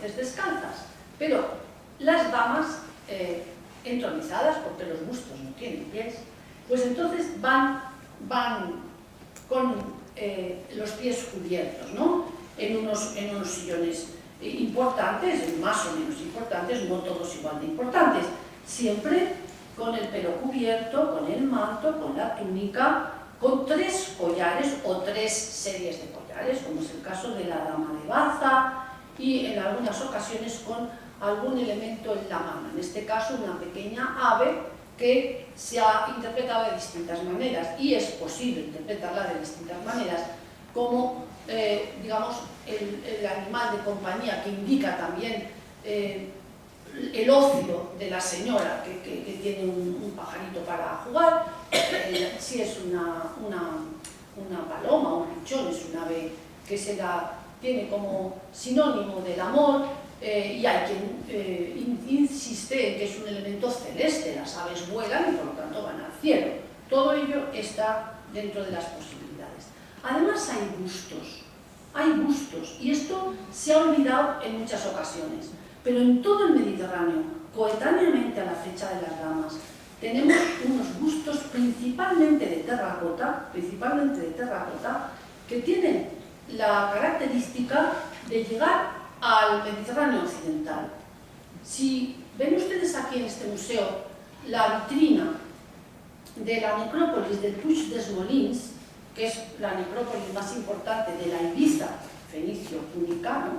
veces descalzas, pero las damas entronizadas, porque los bustos no tienen pies, pues entonces van con los pies cubiertos, ¿no? En unos sillones importantes, más o menos importantes, no todos igual de importantes, siempre con el pelo cubierto, con el manto, con la túnica, con 3 collares o 3 series de collares, como es el caso de la dama de Baza, y en algunas ocasiones con algún elemento en la mano, en este caso una pequeña ave que se ha interpretado de distintas maneras, y es posible interpretarla de distintas maneras, como, digamos, el animal de compañía que indica también el ocio de la señora que tiene un pajarito para jugar, si es una paloma o un pichón, es un ave que tiene como sinónimo del amor, y hay quien insiste en que es un elemento celeste, las aves vuelan y por lo tanto van al cielo. Todo ello está dentro de las posibilidades. Además hay bustos, y esto se ha olvidado en muchas ocasiones, pero en todo el Mediterráneo, coetáneamente a la fecha de las damas, tenemos unos bustos principalmente de terracota, que tienen la característica de llegar al Mediterráneo occidental. Si ven ustedes aquí en este museo la vitrina de la necrópolis del Puig des Molins, que es la necrópolis más importante de la Ibiza fenicio-púnica,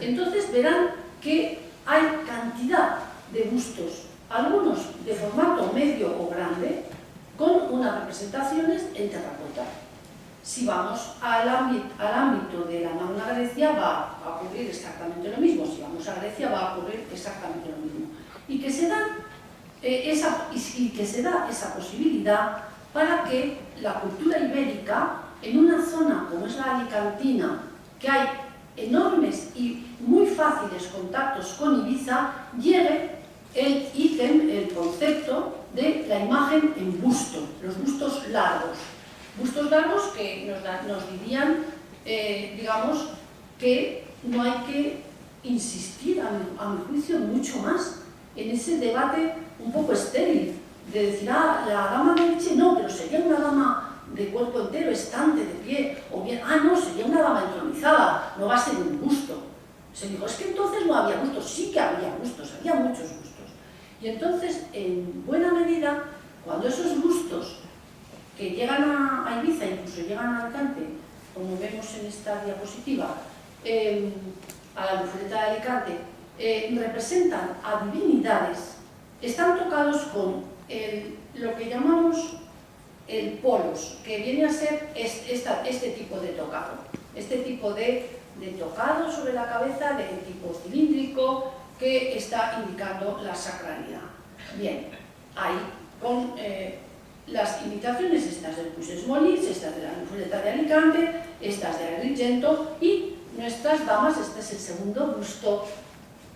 entonces verán que hay cantidad de bustos, algunos de formato medio o grande, con unas representaciones en terracota. Si vamos al ámbito de la Magna Grecia, va a ocurrir exactamente lo mismo. Si vamos a Grecia, va a ocurrir exactamente lo mismo. Y que se da esa posibilidad para que la cultura ibérica, en una zona como es la alicantina, que hay enormes y muy fáciles contactos con Ibiza, llegue el ítem, el concepto de la imagen en busto, los bustos largos. Bustos largos que nos dirían, digamos, que no hay que insistir, a mi juicio, mucho más en ese debate un poco estéril, de decir, la dama de leche no, pero sería una dama de cuerpo entero, estante, de pie, o bien, no, sería una dama entronizada, no va a ser un busto. Se dijo, es que entonces no había bustos, sí que había bustos, había muchos bustos. Y entonces, en buena medida, cuando esos bustos que llegan a Ibiza, incluso llegan a Alicante, como vemos en esta diapositiva, a la Albufera de Alicante, representan a divinidades, están tocados con lo que llamamos el polos, que viene a ser este tipo de tocado, este tipo de tocado sobre la cabeza de tipo cilíndrico que está indicando la sacralidad. Bien, ahí con las imitaciones, estas del Puig des Molins, estas de la Albufera de Alicante, estas de Agrigento, y nuestras damas, este es el segundo busto,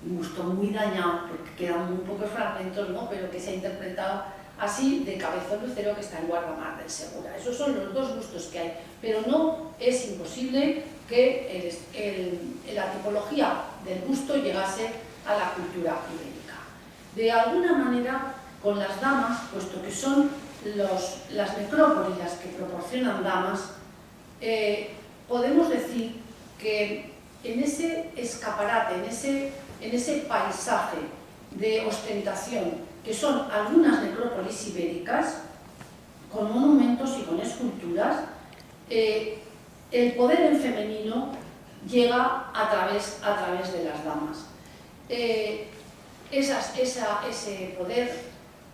un busto muy dañado, porque quedan muy pocos fragmentos, ¿no? Pero que se ha interpretado así, de Cabezón Lucero, que está en Guardamar del Segura. Esos son los dos bustos que hay, pero no es imposible que la tipología del busto llegase a la cultura ibérica. De alguna manera, con las damas, puesto que son las necrópolis las que proporcionan damas, podemos decir que en ese escaparate, en ese paisaje de ostentación, que son algunas necrópolis ibéricas, con monumentos y con esculturas, el poder en femenino llega a través de las damas. Ese poder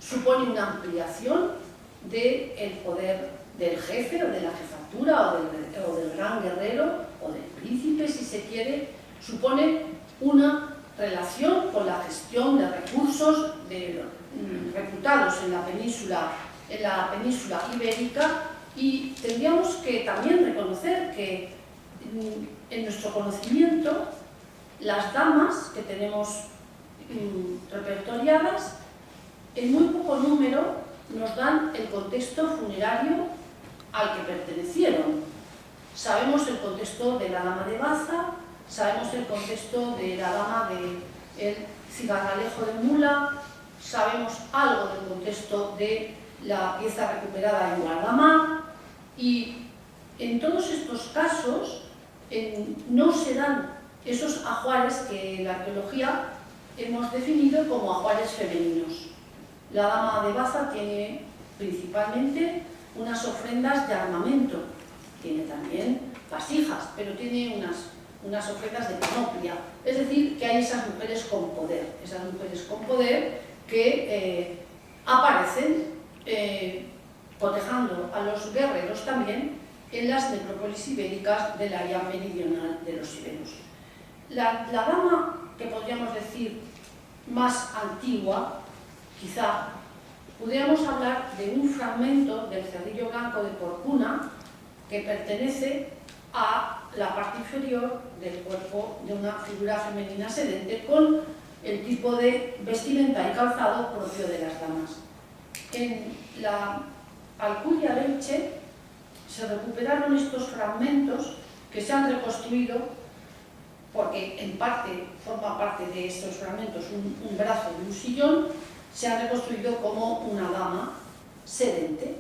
supone una ampliación del poder del jefe o de la jefatura o del gran guerrero o del príncipe, si se quiere, supone una relación con la gestión de recursos reputados en la península ibérica, y tendríamos que también reconocer que en nuestro conocimiento las damas que tenemos repertoriadas en muy poco número nos dan el contexto funerario al que pertenecieron. Sabemos el contexto de la dama de Baza, sabemos el contexto de la dama del cigarralejo de Mula, sabemos algo del contexto de la pieza recuperada en Guardamar, y en todos estos casos no se dan esos ajuares que en la arqueología hemos definido como ajuares femeninos. La dama de Baza tiene principalmente unas ofrendas de armamento, tiene también vasijas, pero tiene unas ofrendas de panoplia. Es decir, que hay esas mujeres con poder que aparecen cotejando a los guerreros también en las necrópolis ibéricas del área meridional de los iberos. La dama que podríamos decir más antigua, quizá pudiéramos hablar de un fragmento del cerrillo blanco de Porcuna que pertenece a la parte inferior del cuerpo de una figura femenina sedente con el tipo de vestimenta y calzado propio de las damas. En la Alcudia de Elche se recuperaron estos fragmentos que se han reconstruido porque en parte forma parte de estos fragmentos un brazo de un sillón, se ha reconstruido como una dama sedente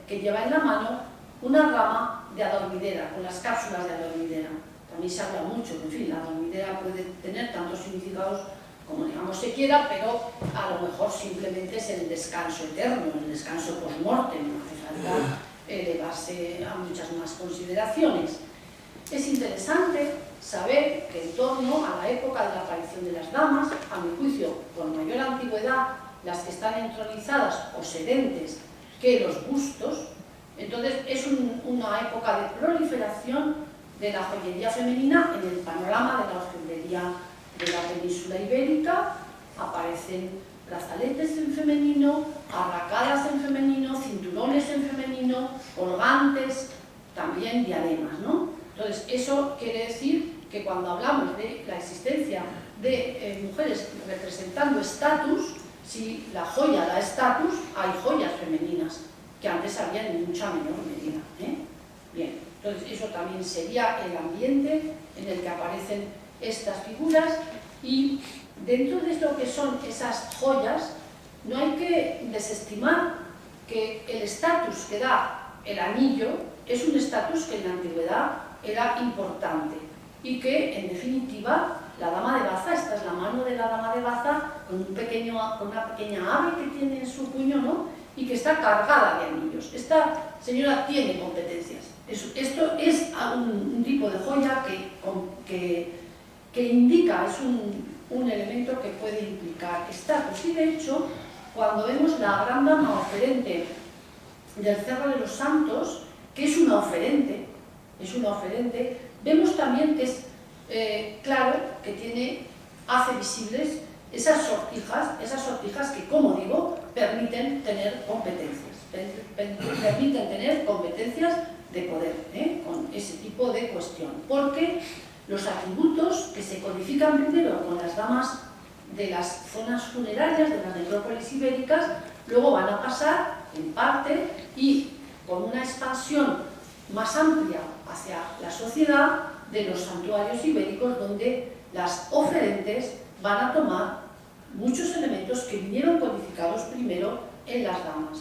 que lleva en la mano una rama de adormidera, con las cápsulas de adormidera. También se habla mucho, en fin, la adormidera puede tener tantos significados como digamos se quiera, pero a lo mejor simplemente es el descanso eterno, el descanso post-mortem, no hace falta elevarse a muchas más consideraciones. Es interesante saber que en torno a la época de la aparición de las damas, a mi juicio, con mayor antigüedad, las que están entronizadas o sedentes que los bustos, entonces es una época de proliferación de la joyería femenina en el panorama de la orfebrería de la península ibérica. Aparecen brazaletes en femenino, arracadas en femenino, cinturones en femenino, colgantes, también diademas, ¿no? Entonces, eso quiere decir que cuando hablamos de la existencia de mujeres representando estatus, si la joya da estatus, hay joyas femeninas, que antes había en mucha menor medida. Bien, entonces eso también sería el ambiente en el que aparecen estas figuras, y dentro de lo que son esas joyas, no hay que desestimar que el estatus que da el anillo es un estatus que en la antigüedad era importante y que, en definitiva, la dama de Baza, esta es la mano de la dama de Baza con una pequeña ave que tiene en su puño, ¿no? Y que está cargada de anillos. Esta señora tiene competencias. Esto es un tipo de joya que indica, es un elemento que puede implicar estatus. Y de hecho, cuando vemos la gran dama oferente del Cerro de los Santos, que es una oferente, vemos también que es claro que hace visibles esas sortijas que, como digo, permiten tener competencias, de poder, con ese tipo de cuestión. Porque los atributos que se codifican primero con las damas de las zonas funerarias de las necrópolis ibéricas, luego van a pasar, en parte, y con una expansión más amplia hacia la sociedad, de los santuarios ibéricos, donde las oferentes van a tomar muchos elementos que vinieron codificados primero en las damas.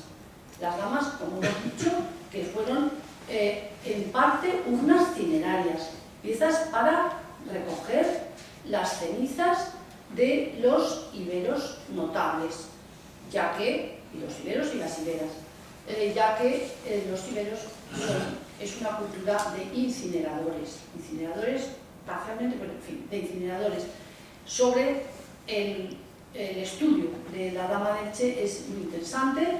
Las damas, como hemos dicho, que fueron en parte urnas cinerarias, piezas para recoger las cenizas de los iberos notables, y los iberos y las iberas, ya que los iberos es una cultura de incineradores, parcialmente, pero en fin, de incineradores. Sobre el estudio de la dama de Elche es muy interesante,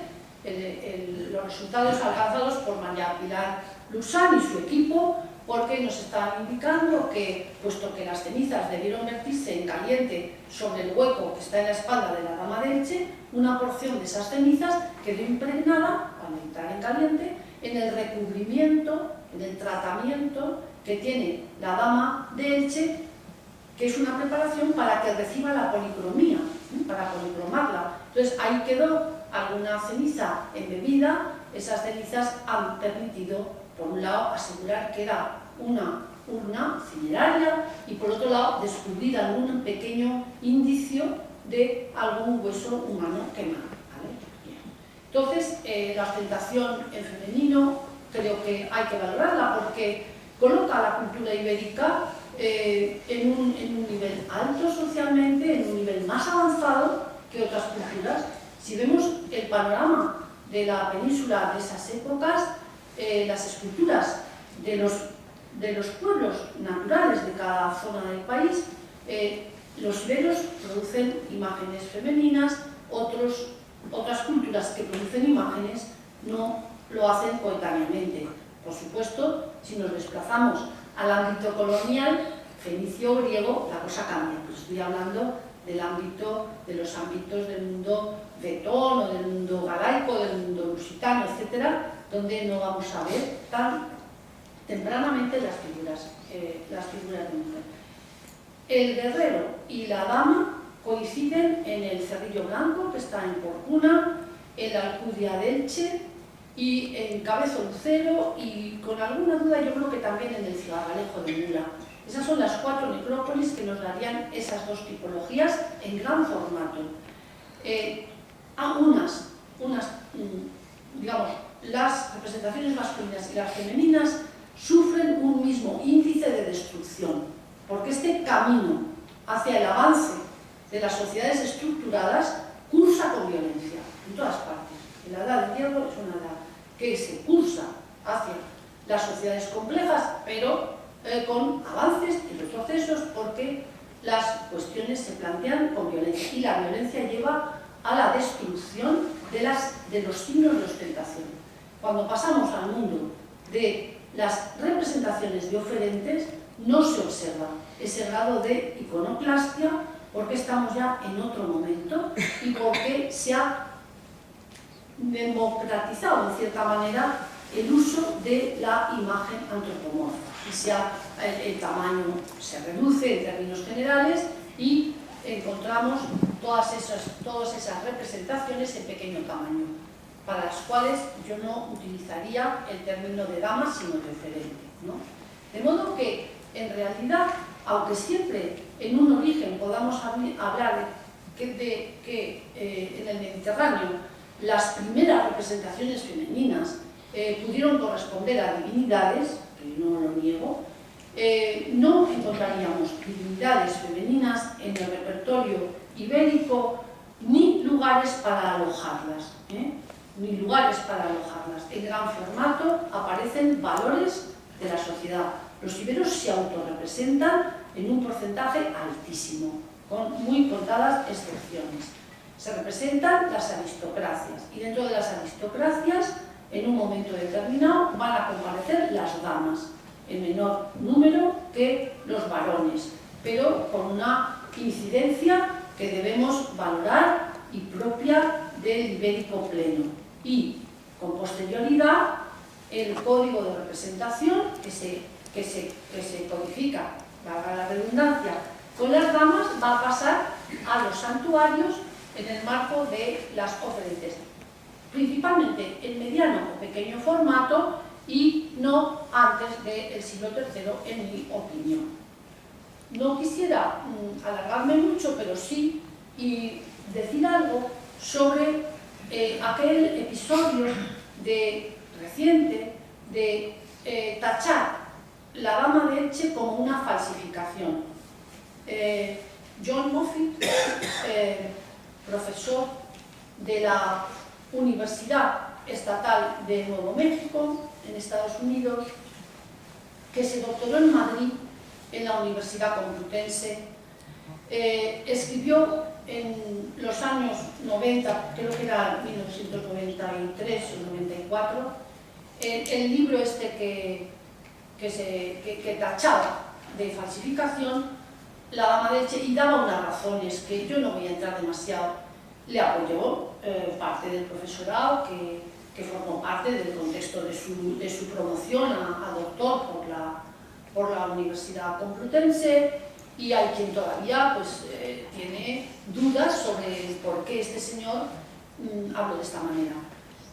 los resultados alcanzados por María Pilar Lusán y su equipo, porque nos están indicando que, puesto que las cenizas debieron vertirse en caliente sobre el hueco que está en la espalda de la dama de Elche, una porción de esas cenizas quedó impregnada, al entrar en caliente, en el recubrimiento, en el tratamiento que tiene la dama de Elche, que es una preparación para que reciba la policromía, para policromarla. Entonces ahí quedó alguna ceniza embebida. Esas cenizas han permitido, por un lado, asegurar que era una urna cineraria y por otro lado descubrir algún pequeño indicio de algún hueso humano quemado. ¿Vale? Bien. Entonces, la ostentación en femenino creo que hay que valorarla porque coloca a la cultura ibérica en un nivel alto socialmente, en un nivel más avanzado que otras culturas. Si vemos el panorama de la península de esas épocas, las esculturas de los pueblos naturales de cada zona del país, los iberos producen imágenes femeninas, otras culturas que producen imágenes no lo hacen coetáneamente. Por supuesto, si nos desplazamos al ámbito colonial, fenicio, griego, la cosa cambia. Pues estoy hablando del ámbito, de los ámbitos del mundo vetón o del mundo galaico, del mundo lusitano, etcétera, donde no vamos a ver tan tempranamente las figuras de mujer. El guerrero y la dama coinciden en el cerrillo blanco, que está en Porcuna, en la Alcudia de Elche y en Cabezo Lucero, y con alguna duda yo creo que también en el Cigarralejo de Mura. Esas son las 4 necrópolis que nos darían esas dos tipologías en gran formato. Digamos, las representaciones masculinas y las femeninas sufren un mismo índice de destrucción, porque este camino hacia el avance de las sociedades estructuradas cursa con violencia en todas partes. En la Edad del Hierro es una edad que se cursa hacia las sociedades complejas, pero con avances y retrocesos, porque las cuestiones se plantean con violencia y la violencia lleva a la destrucción de los signos de ostentación. Cuando pasamos al mundo de las representaciones de oferentes, no se observa ese grado de iconoclastia, porque estamos ya en otro momento y porque se ha democratizado en cierta manera el uso de la imagen antropomorfa. El tamaño se reduce en términos generales y encontramos todas esas representaciones en pequeño tamaño, para las cuales yo no utilizaría el término de dama, sino referente, ¿no? De modo que, en realidad, aunque siempre en un origen podamos hablar de que en el Mediterráneo las primeras representaciones femeninas pudieron corresponder a divinidades, que no lo niego, no encontraríamos divinidades femeninas en el repertorio ibérico ni lugares para alojarlas, ni lugares para alojarlas. En gran formato aparecen valores de la sociedad. Los iberos se autorrepresentan en un porcentaje altísimo, con muy contadas excepciones. Se representan las aristocracias y dentro de las aristocracias, en un momento determinado, van a comparecer las damas, en menor número que los varones, pero con una incidencia que debemos valorar y propia del ibérico pleno. Y, con posterioridad, el código de representación que se codifica, valga la redundancia, con las damas va a pasar a los santuarios en el marco de las oferentes, principalmente en mediano o pequeño formato y no antes del siglo III, en mi opinión. No quisiera alargarme mucho, pero sí y decir algo sobre aquel episodio reciente de tachar la dama de Elche como una falsificación. John Moffitt, profesor de la Universidad Estatal de Nuevo México, en Estados Unidos, que se doctoró en Madrid, en la Universidad Complutense, escribió en los años 90, creo que era 1993 o 94, el libro este que tachaba de falsificación la dama de Elche y daba unas razones que yo no voy a entrar demasiado. Le apoyó parte del profesorado que formó parte del contexto de su promoción a doctor por la Universidad Complutense, y hay quien todavía pues, tiene dudas sobre por qué este señor habló de esta manera.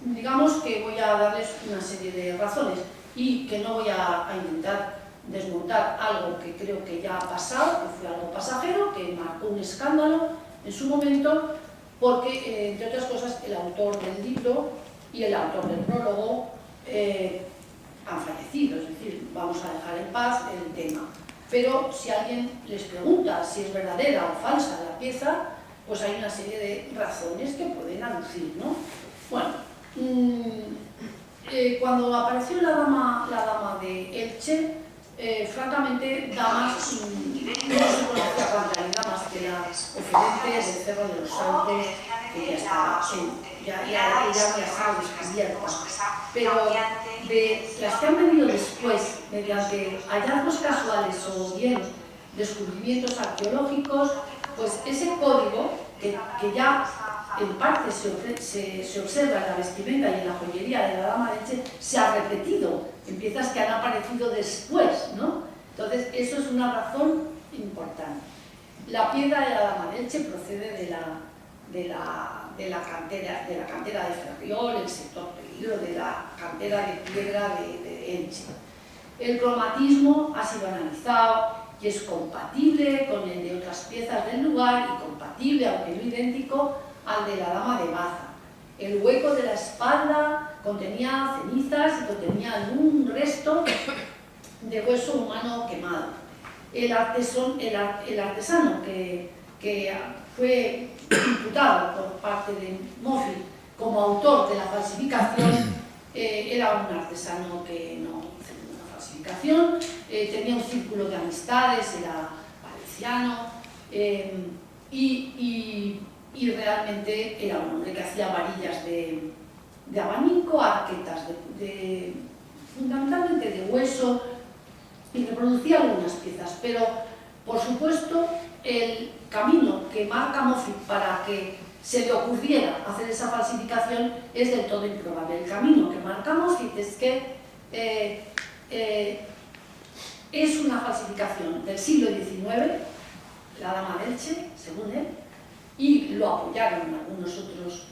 Digamos que voy a darles una serie de razones y que no voy a intentar desmontar algo que creo que ya ha pasado, que fue algo pasajero, que marcó un escándalo en su momento, porque, entre otras cosas, el autor del libro y el autor del prólogo han fallecido, es decir, vamos a dejar en paz el tema. Pero si alguien les pregunta si es verdadera o falsa la pieza, pues hay una serie de razones que pueden aducir, ¿no? Bueno, cuando apareció la dama de Elche, francamente, damas no se conocía cuánta era más que la oferente del Cerro de los Sauces, que ya estaba, ya había estado descubierta. Pero de las que han venido después, mediante hallazgos casuales o bien descubrimientos arqueológicos, pues ese código que ya en parte se observa en la vestimenta y en la joyería de la dama de Elche, se ha repetido en piezas que han aparecido después, ¿no? Entonces, eso es una razón importante. La piedra de la dama de Elche procede de la cantera de Ferriol, el sector Peligro, de la cantera de piedra de Elche. El cromatismo ha sido analizado y es compatible con el de otras piezas del lugar y compatible, aunque no idéntico, al de la dama de Baza. El hueco de la espalda contenía cenizas y contenía algún resto de hueso humano quemado. El artesano que fue imputado por parte de Moffitt como autor de la falsificación era un artesano que no hizo ninguna falsificación, tenía un círculo de amistades, era valenciano y realmente era un hombre que hacía varillas de abanico, arquetas fundamentalmente de hueso, y reproducía algunas piezas, pero por supuesto el camino que marca Moffitt para que se le ocurriera hacer esa falsificación es del todo improbable. El camino que marca Moffitt es que es una falsificación del siglo XIX, la dama de Elche, según él, y lo apoyaron algunos otros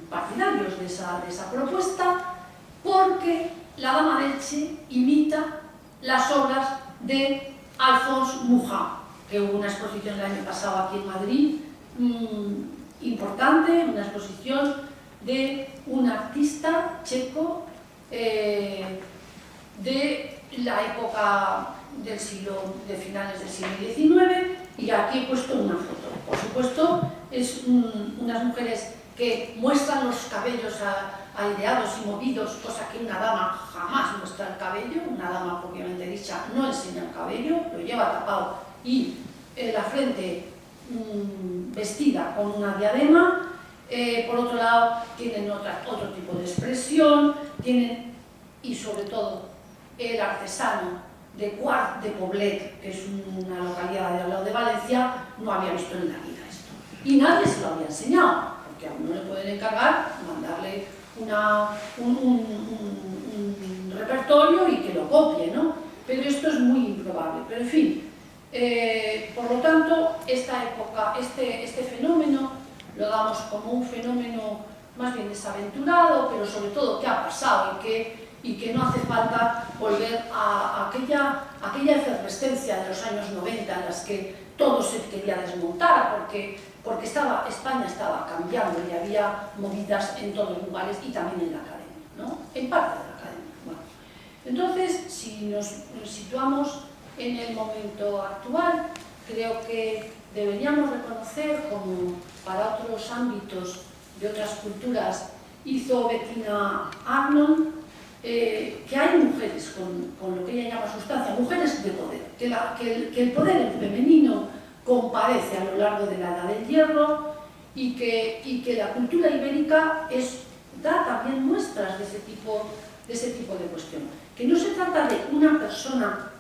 partidarios de esa propuesta, porque la dama de Elche imita las obras de Alphonse Mucha, que hubo una exposición el año pasado aquí en Madrid, importante, una exposición de un artista checo de la época de finales del siglo XIX, y aquí he puesto una foto. Por supuesto, es unas mujeres que muestran los cabellos aireados y movidos, cosa que una dama jamás muestra el cabello. Una dama propiamente dicha no enseña el cabello, lo lleva tapado y la frente vestida con una diadema. Por otro lado, tienen otro tipo de expresión, y sobre todo el artesano de Quart de Poblet, que es una localidad de al lado de Valencia, no había visto en la vida esto. Y nadie se lo había enseñado, porque a uno le pueden encargar mandarle un repertorio y que lo copie, ¿no? Pero esto es muy improbable. Pero en fin, por lo tanto, esta época, este fenómeno lo damos como un fenómeno más bien desaventurado, pero sobre todo que ha pasado y que no hace falta volver a aquella efervescencia de los años 90 en las que todo se quería desmontar, porque España estaba cambiando y había movidas en todos los lugares y también en la academia, ¿no? En parte de la academia. Bueno, entonces, si nos situamos en el momento actual, creo que deberíamos reconocer, como para otros ámbitos de otras culturas hizo Bettina Arnon, que hay mujeres con lo que ella llama sustancia, mujeres de poder, que el poder femenino comparece a lo largo de la Edad del Hierro y que la cultura ibérica da también muestras de ese tipo de cuestión. Que no se trata de una persona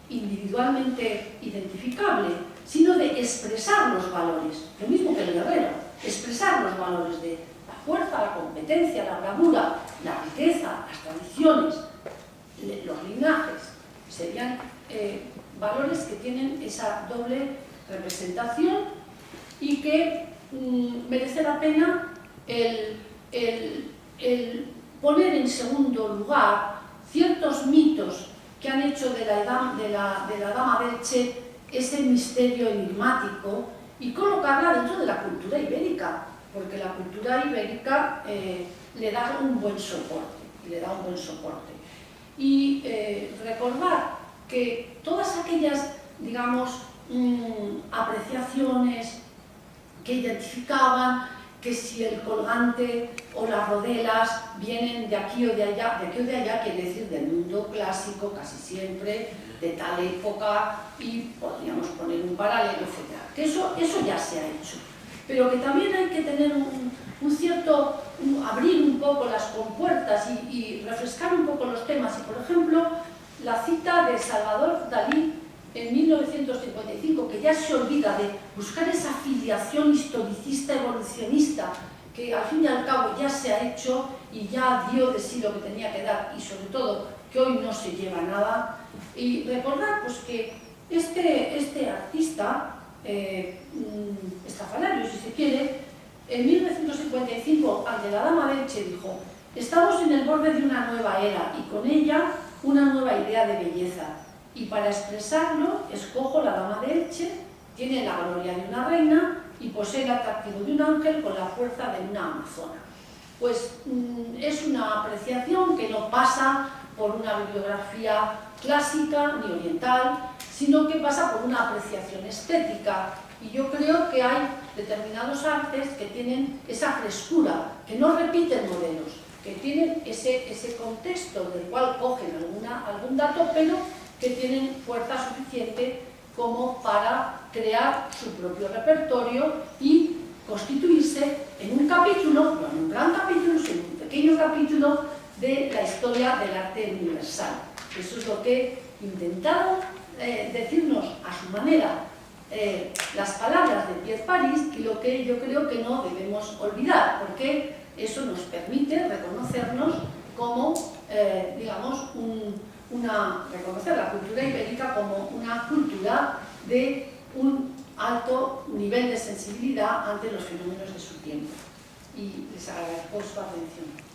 individualmente identificable, sino de expresar los valores, lo mismo que el guerrero, expresar los valores de la fuerza, la competencia, la bravura, la riqueza, las tradiciones, los linajes. Serían valores que tienen esa doble representación y que merece la pena el poner en segundo lugar ciertos mitos que han hecho de la Dama de Elche ese misterio enigmático y colocarla dentro de la cultura ibérica, porque la cultura ibérica le da un buen soporte, Y recordar que todas aquellas, digamos, apreciaciones que identificaban que si el colgante o las rodelas vienen de aquí o de allá quiere decir del mundo clásico casi siempre, de tal época, y podríamos poner un paralelo, etc. Que eso ya se ha hecho, pero que también hay que tener abrir un poco las compuertas y refrescar un poco los temas. Y por ejemplo, la cita de Salvador Dalí en 1955, que ya se olvida de buscar esa filiación historicista evolucionista que al fin y al cabo ya se ha hecho y ya dio de sí lo que tenía que dar, y sobre todo que hoy no se lleva nada. Y recordar pues que este artista, estrafalario si se quiere, en 1955 ante la Dama de Elche dijo: estamos en el borde de una nueva era y con ella una nueva idea de belleza, y para expresarlo escojo la Dama de Elche. Tiene la gloria de una reina y posee el atractivo de un ángel con la fuerza de una amazona. Pues es una apreciación que no pasa por una bibliografía clásica ni oriental, sino que pasa por una apreciación estética. Y yo creo que hay determinados artes que tienen esa frescura, que no repiten modelos, que tienen ese contexto del cual cogen algún dato, pero que tienen fuerza suficiente como para crear su propio repertorio y constituirse en un capítulo, no en un gran capítulo, sino en un pequeño capítulo de la historia del arte universal. Eso es lo que intentaron decirnos a su manera las palabras de Pierre Paris, y lo que yo creo que no debemos olvidar, porque eso nos permite reconocernos como, digamos, reconocer la cultura ibérica como una cultura de un alto nivel de sensibilidad ante los fenómenos de su tiempo. Y les agradezco su atención.